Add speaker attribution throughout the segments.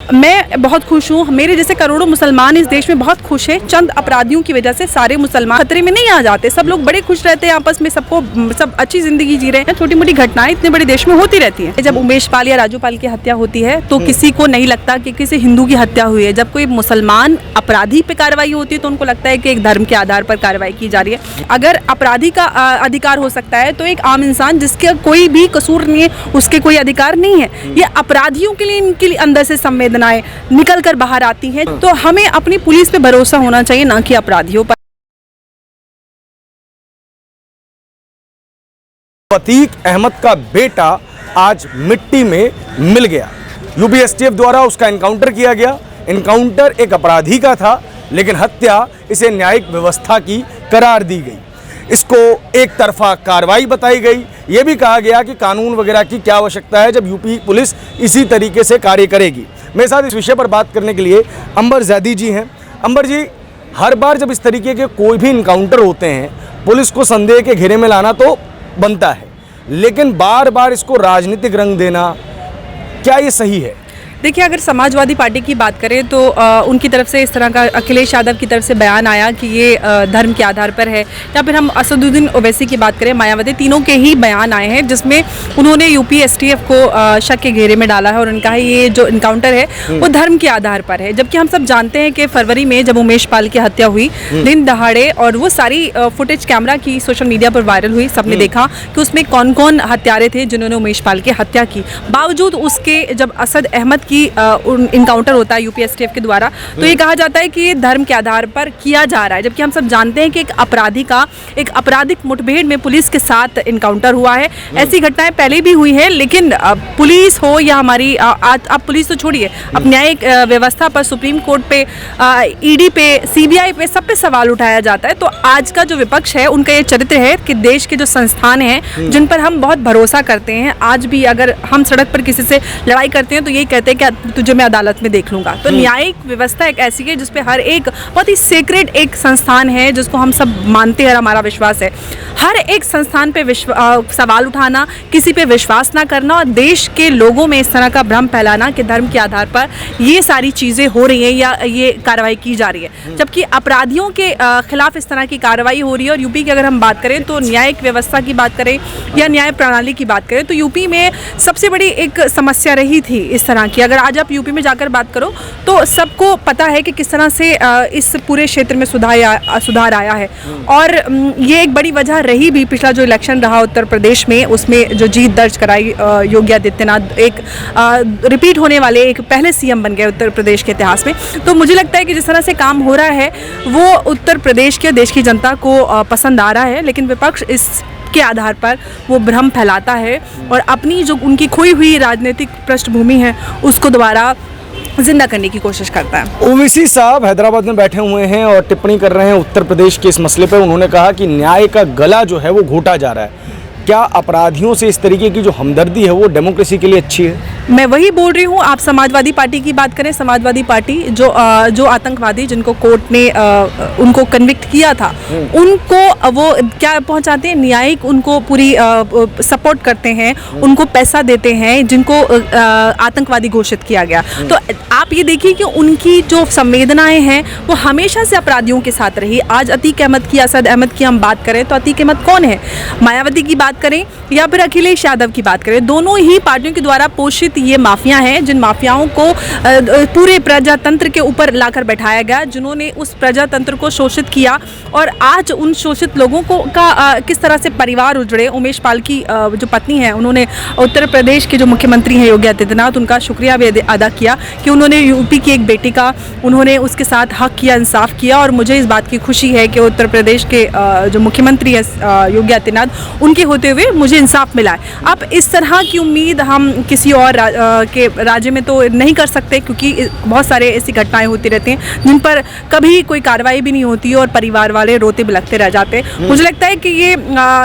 Speaker 1: मैं बहुत खुश हूँ। मेरे जैसे करोड़ों मुसलमान इस देश में बहुत खुश हैं। चंद अपराधियों की वजह से सारे मुसलमान खतरे में नहीं आ जाते। सब लोग बड़े खुश रहते हैं आपस में, सब अच्छी जिंदगी जी रहे हैं। छोटी मोटी घटनाएं इतने बड़े देश में होती रहती हैं। जब उमेश पाल या राजू पाल की हत्या होती है तो किसी को नहीं लगता कि किसी हिंदू की हत्या हुई है। जब कोई मुसलमान अपराधी पे कार्रवाई होती है तो उनको लगता है कि एक धर्म के आधार पर कार्रवाई की जा रही है। अगर अपराधी का अधिकार हो सकता है तो एक आम इंसान जिसका कोई भी कसूर नहीं है उसके कोई अधिकार नहीं है। ये अपराधियों के लिए, इनके लिए अंदर से संवेदनाएं निकल कर बाहर आती हैं। तो हमें अपनी पुलिस पे भरोसा होना चाहिए, ना कि अपराधियों पर।
Speaker 2: अतीक अहमद का बेटा आज मिट्टी में मिल गया। यूपी एसटीएफ द्वारा उसका एनकाउंटर किया गया। एनकाउंटर एक अपराधी का था, लेकिन हत्या इसे न्यायिक व्यवस्था की करार दी गई। इसको एक तरफा कार्रवाई बताई गई। ये भी कहा गया कि कानून वगैरह की क्या आवश्यकता है जब यूपी पुलिस इसी तरीके से कार्य करेगी। मेरे साथ इस विषय पर बात करने के लिए अंबर जैदी जी हैं। अंबर जी, हर बार जब इस तरीके के कोई भी इनकाउंटर होते हैं, पुलिस को संदेह के घेरे में लाना तो बनता है, लेकिन बार बार इसको राजनीतिक रंग देना, क्या ये सही है?
Speaker 1: देखिए, अगर समाजवादी पार्टी की बात करें तो उनकी तरफ से इस तरह का अखिलेश यादव की तरफ से बयान आया कि ये धर्म के आधार पर है, या फिर हम असदुद्दीन ओवैसी की बात करें, मायावती, तीनों के ही बयान आए हैं जिसमें उन्होंने यूपी एसटीएफ को शक के घेरे में डाला है और उन्होंने कहा ये जो इनकाउंटर है वो धर्म के आधार पर है। जबकि हम सब जानते हैं कि फरवरी में जब उमेश पाल की हत्या हुई दिन दहाड़े, और वो सारी फुटेज कैमरा की सोशल मीडिया पर वायरल हुई, सबने देखा कि उसमें कौन कौन हत्यारे थे जिन्होंने उमेश पाल की हत्या की। बावजूद उसके जब असद अहमद की इनकाउंटर होता है यूपी एसटीएफ के द्वारा तो ये कहा जाता है कि ये धर्म के आधार पर किया जा रहा है। जबकि हम सब जानते हैं कि एक अपराधी का एक आपराधिक मुठभेड़ में पुलिस के साथ इनकाउंटर हुआ है। ऐसी घटनाएं पहले भी हुई है, लेकिन पुलिस हो या हमारी आप पुलिस तो छोड़िए, अब न्यायिक व्यवस्था पर, सुप्रीम कोर्ट पे, ईडी पे, सीबीआई पे, सब पे सवाल उठाया जाता है। तो आज का जो विपक्ष है उनका ये चरित्र है कि देश के जो संस्थान हैं जिन पर हम बहुत भरोसा करते हैं, आज भी अगर हम सड़क पर किसी से लड़ाई करते हैं तो यही कहते हैं कि तुझे मैं अदालत में देख लूंगा। तो न्यायिक व्यवस्था एक ऐसी है जिसपे हर एक बहुत ही सेक्रेड एक संस्थान है जिसको हम सब मानते हैं, हमारा विश्वास है। हर एक संस्थान पे सवाल उठाना, किसी पे विश्वास ना करना और देश के लोगों में इस तरह का भ्रम फैलाना कि धर्म के आधार पर ये सारी चीज़ें हो रही हैं या ये कार्रवाई की जा रही है, जबकि अपराधियों के खिलाफ इस तरह की कार्रवाई हो रही है। और यूपी की अगर हम बात करें तो न्यायिक व्यवस्था की बात करें या न्याय प्रणाली की बात करें तो यूपी में सबसे बड़ी एक समस्या रही थी इस तरह की। अगर आज आप यूपी में जाकर बात करो तो सबको पता है कि किस तरह से इस पूरे क्षेत्र में सुधार आया है। और ये एक बड़ी वजह रही भी, पिछला जो इलेक्शन रहा उत्तर प्रदेश में, उसमें जो जीत दर्ज कराई योगी आदित्यनाथ, एक रिपीट होने वाले एक पहले सीएम बन गए उत्तर प्रदेश के इतिहास में। तो मुझे लगता है कि जिस तरह से काम हो रहा है वो उत्तर प्रदेश के देश की जनता को पसंद आ रहा है, लेकिन विपक्ष इस के आधार पर वो भ्रम फैलाता है और अपनी जो उनकी खोई हुई राजनीतिक पृष्ठभूमि है उसको दोबारा जिंदा करने की कोशिश करता है।
Speaker 2: ओवैसी साहब हैदराबाद में बैठे हुए हैं और टिप्पणी कर रहे हैं उत्तर प्रदेश के इस मसले पर। उन्होंने कहा कि न्याय का गला जो है वो घोटा जा रहा है। क्या अपराधियों से इस तरीके की जो हमदर्दी है वो डेमोक्रेसी के लिए अच्छी है?
Speaker 1: मैं वही बोल रही हूँ। आप समाजवादी पार्टी की बात करें, समाजवादी पार्टी जो आतंकवादी जिनको कोर्ट ने उनको कन्विक्ट किया था, उनको वो क्या पहुँचाते हैं, न्यायिक उनको पूरी सपोर्ट करते हैं, उनको पैसा देते हैं, जिनको आतंकवादी घोषित किया गया। तो आप ये देखिए कि उनकी जो संवेदनाएं हैं वो हमेशा से अपराधियों के साथ रही। आज अतीक अहमद की, असद अहमद की हम बात करें तो अतीक अहमद कौन है? मायावती की बात करें या फिर अखिलेश यादव की बात करें, दोनों ही पार्टियों के द्वारा पोषित ये माफिया हैं, जिन माफियाओं को पूरे प्रजातंत्र के ऊपर लाकर बैठाया गया, जिन्होंने उस प्रजातंत्र को शोषित किया। और आज उन शोषित लोगों को किस तरह से परिवार उजड़े। उमेश पाल की जो पत्नी है, उन्होंने उत्तर प्रदेश के जो मुख्यमंत्री हैं योगी आदित्यनाथ, उनका शुक्रिया भी अदा किया कि उन्होंने यूपी की एक बेटी का उन्होंने उसके साथ हक किया, इंसाफ किया। और मुझे इस बात की खुशी है कि उत्तर प्रदेश के जो मुख्यमंत्री है योगी आदित्यनाथ, उनके होते हुए मुझे इंसाफ मिला है। अब इस तरह की उम्मीद हम किसी और के राज्य में तो नहीं कर सकते, क्योंकि बहुत सारे ऐसी घटनाएं होती रहती हैं जिन पर कभी कोई कार्रवाई भी नहीं होती और परिवार वाले रोते बिलखते रह जाते। मुझे लगता है कि ये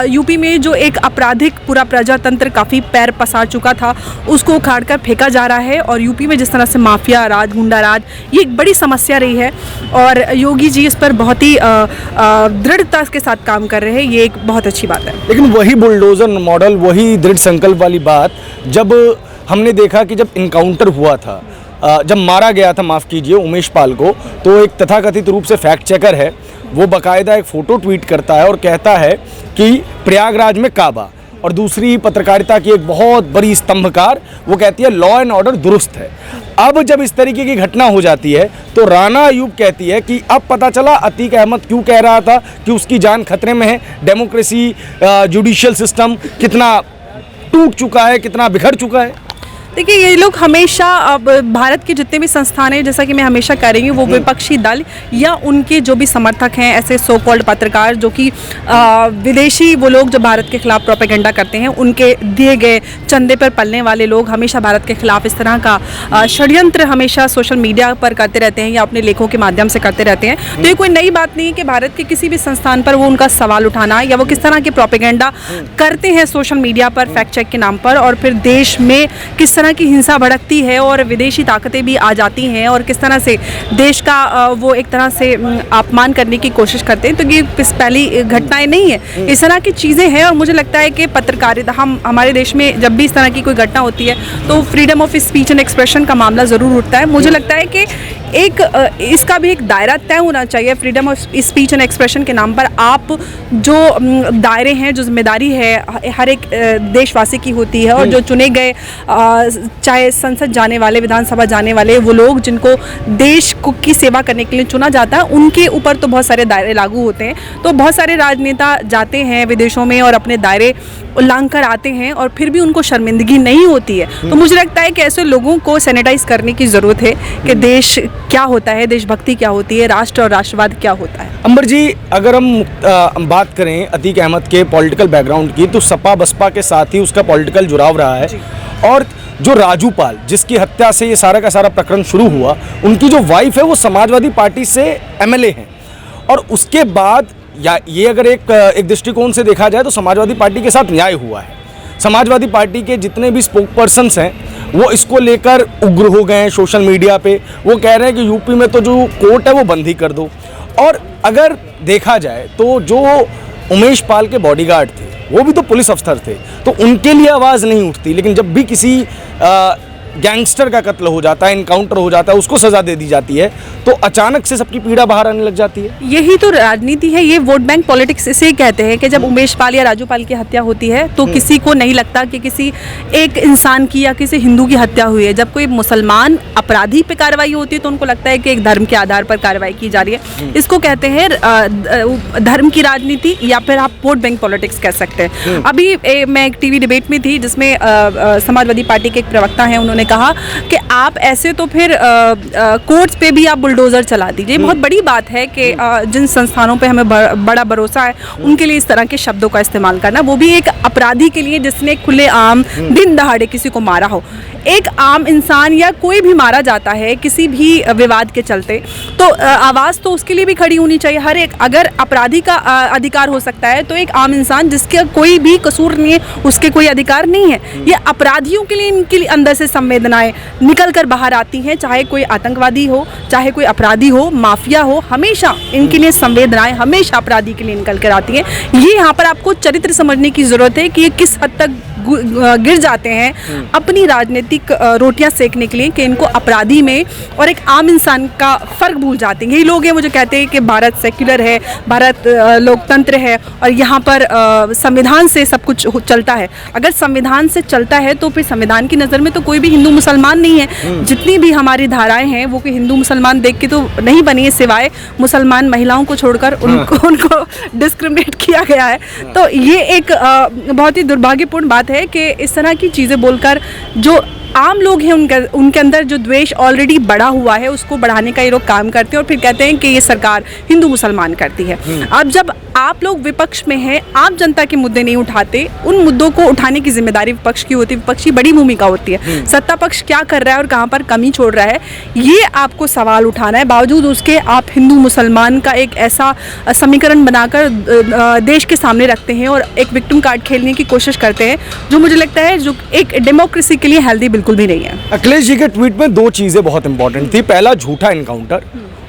Speaker 1: यूपी में जो एक आपराधिक पूरा प्रजातंत्र काफ़ी पैर पसार चुका था, उसको उखाड़ कर फेंका जा रहा है। और यूपी में जिस तरह से माफिया राज, गुंडा राज, ये एक बड़ी समस्या रही है और योगी जी इस पर बहुत ही दृढ़ता के साथ काम कर रहे हैं। ये एक बहुत अच्छी बात है।
Speaker 2: लेकिन वही बुलडोजर मॉडल, वही दृढ़ संकल्प वाली बात जब हमने देखा कि जब इनकाउंटर हुआ था जब मारा गया था, माफ़ कीजिए, उमेश पाल को, तो एक तथाकथित रूप से फैक्ट चेकर है, वो बाकायदा एक फ़ोटो ट्वीट करता है और कहता है कि प्रयागराज में काबा, और दूसरी पत्रकारिता की एक बहुत बड़ी स्तंभकार वो कहती है लॉ एंड ऑर्डर दुरुस्त है। अब जब इस तरीके की घटना हो जाती है तो राना अयूब कहती है कि अब पता चला अतीक अहमद क्यों कह रहा था कि उसकी जान खतरे में है, डेमोक्रेसी, जुडिशियल सिस्टम कितना टूट चुका है, कितना बिखर चुका है।
Speaker 1: देखिए, ये लोग हमेशा, अब भारत के जितने भी संस्थान हैं, जैसा कि मैं हमेशा कह रही हूँ, वो विपक्षी दल या उनके जो भी समर्थक हैं, ऐसे सो कॉल्ड पत्रकार जो कि विदेशी वो लोग जो भारत के खिलाफ प्रोपेगेंडा करते हैं, उनके दिए गए चंदे पर पलने वाले लोग हमेशा भारत के खिलाफ इस तरह का षड्यंत्र हमेशा सोशल मीडिया पर करते रहते हैं या अपने लेखों के माध्यम से करते रहते हैं। तो ये कोई नई बात नहीं है कि भारत के किसी भी संस्थान पर वो उनका सवाल उठाना या वो किस तरह के प्रोपेगेंडा करते हैं सोशल मीडिया पर फैक्ट चेक के नाम पर, और फिर देश में किस तरह की हिंसा भड़कती है और विदेशी ताकतें भी आ जाती हैं और किस तरह से देश का वो एक तरह से अपमान करने की कोशिश करते हैं। तो ये पहली घटनाएं नहीं है, इस तरह की चीज़ें हैं। और मुझे लगता है कि पत्रकारिता, हमारे देश में जब भी इस तरह की कोई घटना होती है तो freedom of speech and expression का मामला ज़रूर उठता है। मुझे लगता है कि इसका भी एक दायरा तय होना चाहिए। Freedom of speech and expression के नाम पर आप जो दायरे हैं, जो जिम्मेदारी है हर एक देशवासी की होती है, और जो चुने गए चाहे संसद जाने वाले, विधानसभा जाने वाले वो लोग जिनको देश की सेवा करने के लिए चुना जाता है, उनके ऊपर तो बहुत सारे दायरे लागू होते हैं। तो बहुत सारे राजनेता जाते हैं विदेशों में और अपने दायरे उल्लंघन कर आते हैं और फिर भी उनको शर्मिंदगी नहीं होती है। तो मुझे लगता है कि ऐसे लोगों को सैनिटाइज करने की ज़रूरत है कि देश क्या होता है, देशभक्ति क्या होती है, राष्ट्र और राष्ट्रवाद क्या होता है।
Speaker 2: अंबर जी, अगर हम बात करें अतीक अहमद के पॉलिटिकल बैकग्राउंड की, तो सपा बसपा के साथ ही उसका पॉलिटिकल जुड़ाव रहा है। और जो राजू पाल, जिसकी हत्या से ये सारा का सारा प्रकरण शुरू हुआ, उनकी जो वाइफ है वो समाजवादी पार्टी से एमएलए हैं। और उसके बाद या ये अगर एक दृष्टिकोण से देखा जाए तो समाजवादी पार्टी के साथ न्याय हुआ है। समाजवादी पार्टी के जितने भी स्पोक पर्सन्स हैं वो इसको लेकर उग्र हो गए हैं सोशल मीडिया पे। वो कह रहे हैं कि यूपी में तो जो कोर्ट है वो बंद ही कर दो। और अगर देखा जाए तो जो उमेश पाल के बॉडीगार्ड थे वो भी तो पुलिस अफसर थे, तो उनके लिए आवाज़ नहीं उठती। लेकिन जब भी किसी गैंगस्टर का कत्ल हो जाता है, इनकाउंटर हो जाता है, उसको सजा दे दी जाती है, तो अचानक से सबकी पीड़ा बाहर आने लग जाती है।
Speaker 1: यही तो राजनीति है, ये वोट बैंक पॉलिटिक्स इसे कहते हैं कि जब उमेश पाल या राजू पाल की हत्या होती है तो किसी को नहीं लगता कि किसी एक इंसान की या किसी हिंदू की हत्या हुई है। जब कोई मुसलमान अपराधी पे कार्रवाई होती है तो उनको लगता है कि एक धर्म के आधार पर कार्रवाई की जा रही है। इसको कहते हैं धर्म की राजनीति, या फिर आप वोट बैंक पॉलिटिक्स कह सकते हैं। अभी मैं एक टीवी डिबेट में थी जिसमें समाजवादी पार्टी के एक प्रवक्ता हैं, उन्होंने कहा कि आप ऐसे तो फिर कोर्ट्स पे भी आप बुलडोजर चला दीजिए। बहुत बड़ी बात है कि जिन संस्थानों पे हमें बड़ा भरोसा है उनके लिए इस तरह के शब्दों का इस्तेमाल करना, वो भी एक अपराधी के लिए जिसने खुलेआम दिन दहाड़े किसी को मारा हो। एक आम इंसान या कोई भी मारा जाता है किसी भी विवाद के चलते, तो आवाज़ तो उसके लिए भी खड़ी होनी चाहिए। हर एक, अगर अपराधी का अधिकार हो सकता है तो एक आम इंसान जिसका कोई भी कसूर नहीं है उसके कोई अधिकार नहीं है। ये अपराधियों के लिए, इनके लिए अंदर से संवेदनाएं निकल कर बाहर आती हैं, चाहे कोई आतंकवादी हो, चाहे कोई अपराधी हो, माफिया हो, हमेशा इनके लिए संवेदनाएं हमेशा अपराधी के लिए निकल कर आती हैं। ये यहाँ पर आपको चरित्र समझने की ज़रूरत है कि ये किस हद तक गिर जाते हैं अपनी राजनीतिक रोटियां सेकने के लिए कि इनको अपराधी में और एक आम इंसान का फर्क भूल जाते हैं। यही लोग हैं मुझे कहते हैं कि भारत सेक्युलर है, भारत लोकतंत्र है और यहाँ पर संविधान से सब कुछ चलता है। अगर संविधान से चलता है तो फिर संविधान की नज़र में तो कोई भी हिंदू मुसलमान नहीं है। जितनी भी हमारी धाराएं हैं वो कि हिंदू मुसलमान देख के तो नहीं बनी है, सिवाय मुसलमान महिलाओं को छोड़कर उनको डिस्क्रिमिनेट किया गया है। तो ये एक बहुत ही दुर्भाग्यपूर्ण बात है कि इस तरह की चीज़ें बोलकर जो आम लोग हैं उनके अंदर जो द्वेष ऑलरेडी बढ़ा हुआ है उसको बढ़ाने का ये लोग काम करते हैं और फिर कहते हैं कि ये सरकार हिंदू मुसलमान करती है। अब जब आप लोग विपक्ष में हैं, आप जनता के मुद्दे नहीं उठाते, उन मुद्दों को उठाने की जिम्मेदारी विपक्ष की होती है। विपक्ष की बड़ी भूमिका होती है। सत्ता पक्ष क्या कर रहा है और कहाँ पर कमी छोड़ रहा है ये आपको सवाल उठाना है। बावजूद उसके आप हिंदू मुसलमान का एक ऐसा समीकरण बनाकर देश के सामने रखते हैं और एक विक्टिम कार्ड खेलने की कोशिश करते हैं, जो मुझे लगता है जो एक डेमोक्रेसी के लिए हेल्दी बिल्कुल भी नहीं है।
Speaker 2: अखिलेश जी के ट्वीट में दो चीज़ें बहुत इंपॉर्टेंट थी। पहला, झूठा इनकाउंटर,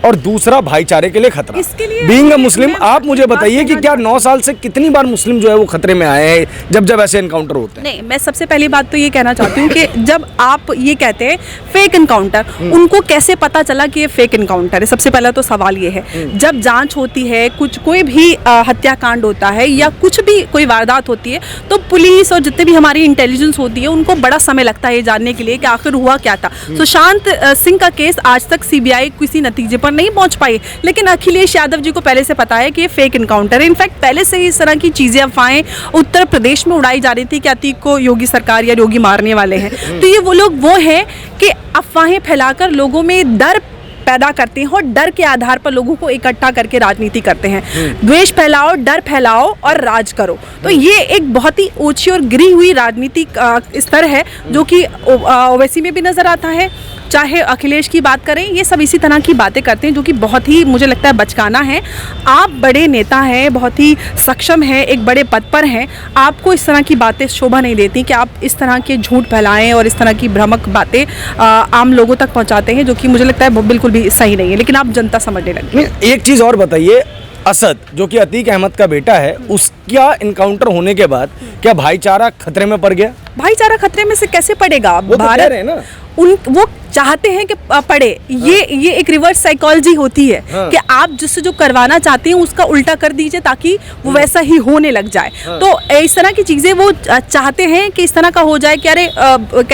Speaker 2: और दूसरा भाईचारे के लिए खतरा।
Speaker 1: इसके लिए
Speaker 2: बीइंग अ मुस्लिम, आप मुझे बताइए कि क्या 9 साल से कितनी बार मुस्लिम जो है वो खतरे में आए हैं जब जब ऐसे एनकाउंटर होते हैं?
Speaker 1: नहीं, मैं सबसे पहली बात तो ये कहना चाहती हूँ कि जब आप ये कहते हैं फेक इनकाउंटर, उनको कैसे पता चला कि ये फेक इनकाउंटर है? सबसे पहला तो सवाल ये है, जब जांच होती है, कोई भी हत्याकांड होता है या कुछ भी कोई वारदात होती है, तो पुलिस और जितने भी हमारी इंटेलिजेंस होती है उनको बड़ा समय लगता है ये जानने के लिए कि आखिर हुआ क्या था। सुशांत सिंह का केस आज तक सीबीआई किसी नतीजे पर नहीं पहुंच पाई, लेकिन अखिलेश यादव जी को पहले से पता है कि ये फेक इनकाउंटर है। इनफैक्ट पहले से ही इस तरह की चीजें, अफवाहें उत्तर प्रदेश में उड़ाई जा रही थी कि अतीक को योगी सरकार या योगी मारने वाले हैं। तो ये वो लोग वो हैं कि अफवाहें फैलाकर लोगों में डर पैदा करते हैं और डर के आधार पर लोगों को इकट्ठा करके राजनीति करते हैं। द्वेष फैलाओ, डर फैलाओ और राज करो। तो ये एक बहुत ही ओछी और गिरी हुई राजनीतिक स्तर है जो कि ओवैसी में भी नजर आता है। चाहे अखिलेश की बात करें, ये सब इसी तरह की बातें करते हैं जो कि बहुत ही, मुझे लगता है, बचकाना है। आप बड़े नेता हैं, बहुत ही सक्षम हैं, एक बड़े पद पर हैं, आपको इस तरह की बातें शोभा नहीं देती कि आप इस तरह के झूठ फैलाएं और इस तरह की भ्रामक बातें आम लोगों तक पहुंचाते हैं, जो कि मुझे लगता है बिल्कुल भी सही नहीं है। लेकिन आप जनता समझने लगे।
Speaker 2: एक चीज़ और बताइए, असद जो कि अतीक अहमद का बेटा है, उसका इनकाउंटर होने के बाद क्या भाईचारा खतरे में पड़ गया?
Speaker 1: भाईचारा खतरे में से कैसे पड़ेगा?
Speaker 2: वो तो कह रहे हैं ना,
Speaker 1: वो चाहते हैं कि पड़े। ये एक रिवर्स साइकोलॉजी होती है कि आप जिससे जो करवाना चाहते हैं उसका उल्टा कर दीजिए ताकि वो वैसा ही होने लग जाए। तो इस तरह की चीजें वो चाहते हैं कि इस तरह का हो जाए कि अरे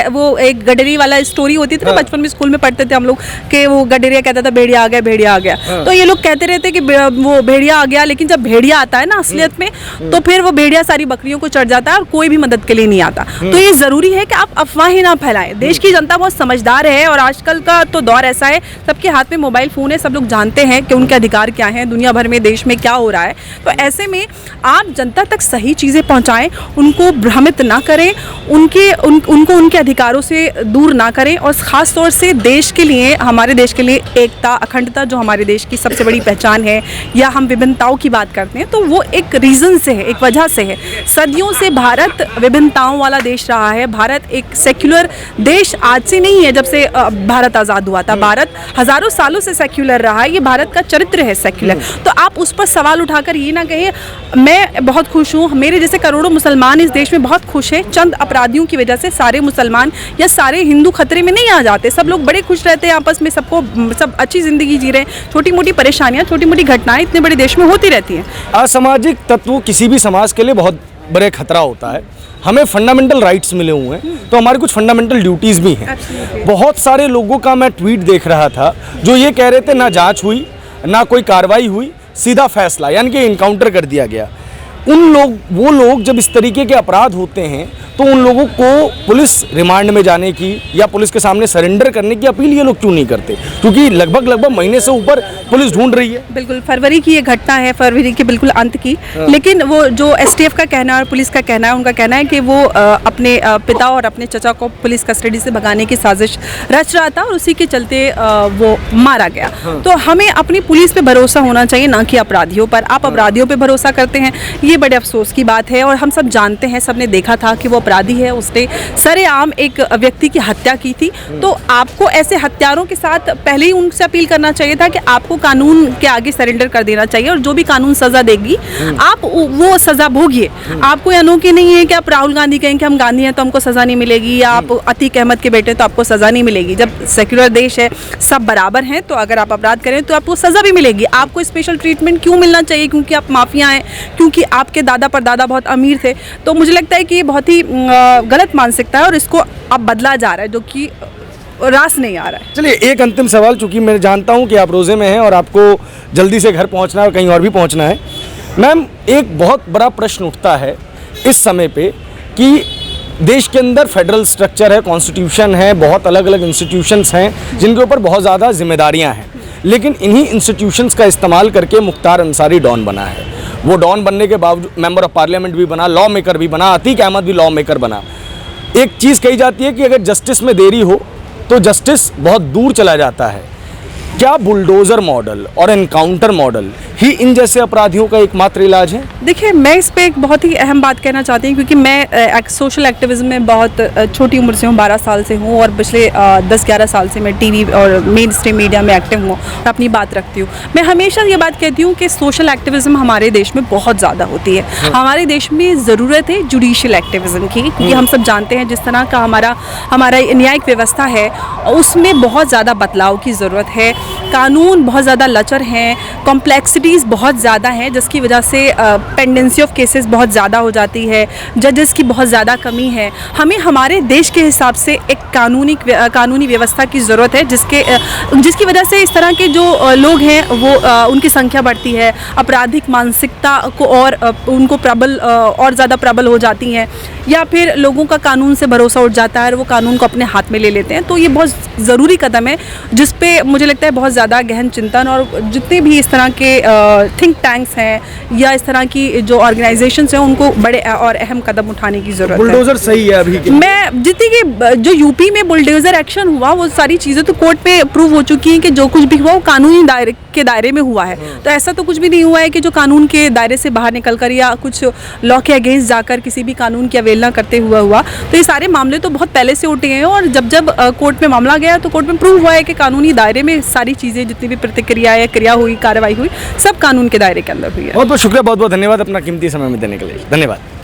Speaker 1: वो एक गडरी वाला स्टोरी होती थी ना, बचपन में स्कूल में पढ़ते थे हम लोग कि वो गडरिया कहता था भेड़िया आ गया, भेड़िया आ गया। तो ये लोग कहते रहते कि वो भेड़िया आ गया, लेकिन जब भेड़िया आता है ना असलियत में, तो फिर वो भेड़िया सारी बकरियों को चढ़ जाता है और कोई भी मदद के लिए नहीं आता। तो ये जरूरी है कि आप अफवाहें ना फैलाएं। देश की जनता बहुत समझदार है और आजकल का तो दौर ऐसा है, सबके हाथ में मोबाइल फोन है, सब लोग जानते हैं कि उनके अधिकार क्या हैं, दुनिया भर में देश में क्या हो रहा है। तो ऐसे में आप जनता तक सही चीज़ें पहुंचाएं, उनको भ्रमित ना करें, उनको उनके अधिकारों से दूर ना करें, और ख़ास तौर से देश के लिए, हमारे देश के लिए एकता, अखंडता जो हमारे देश की सबसे बड़ी पहचान है, या हम विभिन्नताओं की बात करते हैं, तो वो एक रीज़न से है, एक वजह से है। सदियों से भारत विभिन्नताओं वाला देश रहा है। भारत एक सेक्युलर देश आज से नहीं है, जब से भारत आज़ाद हुआ था। भारत हज़ारों सालों से सेक्युलर रहा है, ये भारत का चरित्र है सेक्युलर। तो आप उस पर सवाल उठाकर ये ना कहें मैं बहुत खुश हूँ, मेरे जैसे करोड़ों मुसलमान इस देश में बहुत खुश हैं। चंद अपराधियों की वजह से सारे मुसलमान या सारे हिंदू खतरे में नहीं आ जाते। सब लोग बड़े खुश रहते हैं आपस में, सब अच्छी ज़िंदगी जी रहे हैं। छोटी मोटी परेशानियाँ, छोटी मोटी घटनाएँ इतने बड़े देश में होती रहती हैं।
Speaker 2: असामाजिक तत्व किसी भी समाज के लिए बहुत बड़े खतरा होता है। हमें फंडामेंटल राइट्स मिले हुए हैं, तो हमारी कुछ फंडामेंटल ड्यूटीज़ भी हैं। बहुत सारे लोगों का मैं ट्वीट देख रहा था जो ये कह रहे थे ना जांच हुई, ना कोई कार्रवाई हुई, सीधा फैसला, यानी कि इनकाउंटर कर दिया गया। वो लोग जब इस तरीके के अपराध होते हैं तो उन लोगों को पुलिस रिमांड में जाने की या पुलिस के सामने सरेंडर करने की अपील ये लोग क्यों नहीं करते? क्योंकि लगभग महीने से ऊपर पुलिस ढूंढ रही है।
Speaker 1: बिल्कुल फरवरी की ये घटना है, फरवरी के बिल्कुल अंत की। लेकिन वो जो एसटीएफ का कहना है और पुलिस का कहना है, उनका कहना है कि वो अपने पिता और अपने चचा को पुलिस कस्टडी से भगाने की साजिश रच रहा था और उसी के चलते वो मारा गया। तो हमें अपनी पुलिस पे भरोसा होना चाहिए, ना कि अपराधियों पर। आप अपराधियों पे भरोसा करते हैं, ये बड़े अफसोस की बात है। और हम सब जानते हैं, सबने देखा था कि वो अपराधी है, उसने सरेआम एक व्यक्ति की हत्या की थी। तो आपको ऐसे हत्यारों के साथ पहले ही उनसे अपील करना चाहिए था कि आपको कानून के आगे सरेंडर कर देना चाहिए, और जो भी कानून सजा देगी आप वो सजा भोगिए। आपको अनोखी नहीं है कि आप राहुल गांधी कहें कि हम गांधी हैं तो हमको सजा नहीं मिलेगी, या आप अतीक अहमद के बेटे तो आपको सजा नहीं मिलेगी। जब सेक्युलर देश है, सब बराबर हैं, तो अगर आप अपराध करें तो आपको सजा भी मिलेगी। आपको स्पेशल ट्रीटमेंट क्यों मिलना चाहिए क्योंकि आप माफिया हैं, क्योंकि आपके दादा परदादा बहुत अमीर थे? तो मुझे लगता है कि ये बहुत ही गलत मानसिकता है और इसको अब बदला जा रहा है, जो कि रास नहीं आ रहा है।
Speaker 2: चलिए एक अंतिम सवाल, चूंकि मैं जानता हूं कि आप रोज़े में हैं और आपको जल्दी से घर पहुंचना है और कहीं और भी पहुंचना है। मैम, एक बहुत बड़ा प्रश्न उठता है इस समय पे कि देश के अंदर फेडरल स्ट्रक्चर है, कॉन्स्टिट्यूशन है, बहुत अलग अलग इंस्टीट्यूशंस हैं जिनके ऊपर बहुत ज़्यादा जिम्मेदारियाँ हैं, लेकिन इन्हीं इंस्टीट्यूशंस का इस्तेमाल करके मुख्तार अंसारी डॉन बना है। वो डॉन बनने के बावजूद मेंबर ऑफ पार्लियामेंट भी बना, लॉ मेकर भी बना, अतीक अहमद भी लॉ मेकर बना। एक चीज़ कही जाती है कि अगर जस्टिस में देरी हो तो जस्टिस बहुत दूर चला जाता है। क्या बुलडोज़र मॉडल और एनकाउंटर मॉडल ही इन जैसे अपराधियों का एकमात्र इलाज है?
Speaker 1: देखिए, मैं इस पे एक बहुत ही अहम बात कहना चाहती हूँ, क्योंकि मैं सोशल एक्टिविज्म में बहुत छोटी उम्र से हूँ, 12 साल से हूँ, और पिछले 10-11 साल से मैं टीवी और मेन स्ट्रीम मीडिया में एक्टिव हूँ और अपनी बात रखती हूँ। मैं हमेशा ये बात कहती हूँ कि सोशल एक्टिविज्म हमारे देश में बहुत ज़्यादा होती है। हमारे देश में ज़रूरत है जुडिशियल एक्टिविज्म की, क्योंकि हम सब जानते हैं जिस तरह का हमारा न्यायिक व्यवस्था है उसमें बहुत ज़्यादा बदलाव की ज़रूरत है। कानून बहुत ज़्यादा लचर हैं, कॉम्प्लेक्सिटीज़ बहुत ज़्यादा हैं, जिसकी वजह से पेंडेंसी ऑफ केसेस बहुत ज़्यादा हो जाती है, जजेस की बहुत ज़्यादा कमी है। हमें हमारे देश के हिसाब से एक कानूनी व्यवस्था की ज़रूरत है, जिसकी वजह से इस तरह के जो लोग हैं वो उनकी संख्या बढ़ती है, आपराधिक मानसिकता को और उनको और ज़्यादा प्रबल हो जाती हैं, या फिर लोगों का कानून से भरोसा उठ जाता है और वो कानून को अपने हाथ में ले लेते हैं। तो ये बहुत ज़रूरी कदम है, जिस पे मुझे लगता है बहुत ज़्यादा गहन चिंतन, और जितने भी इस तरह के थिंक टैंक्स हैं या इस तरह की जो ऑर्गेनाइजेशंस हैं उनको बड़े और अहम कदम उठाने की ज़रूरत है।
Speaker 2: बुलडोजर सही है अभी के?
Speaker 1: मैं जितनी कि जो यूपी में बुलडोजर एक्शन हुआ वो सारी चीज़ें तो कोर्ट पे प्रूव हो चुकी हैं कि जो कुछ भी हुआ वो कानूनी दायरे में हुआ है। तो ऐसा तो कुछ भी नहीं हुआ है कि जो कानून के दायरे से बाहर निकल कर या कुछ लॉ के अगेंस्ट जाकर किसी भी कानून की अवहेलना करते हुआ। तो ये सारे मामले तो बहुत पहले से उठे हैं, और जब कोर्ट में मामला गया तो कोर्ट में प्रूव हुआ है कि कानूनी दायरे में सारी चीज़ें, जितनी भी प्रतिक्रिया या क्रिया हुई, कार्रवाई हुई, सब कानून के दायरे के अंदर हुई है।
Speaker 2: बहुत बहुत शुक्रिया, बहुत बहुत धन्यवाद अपना कीमती समय में देने के लिए। धन्यवाद।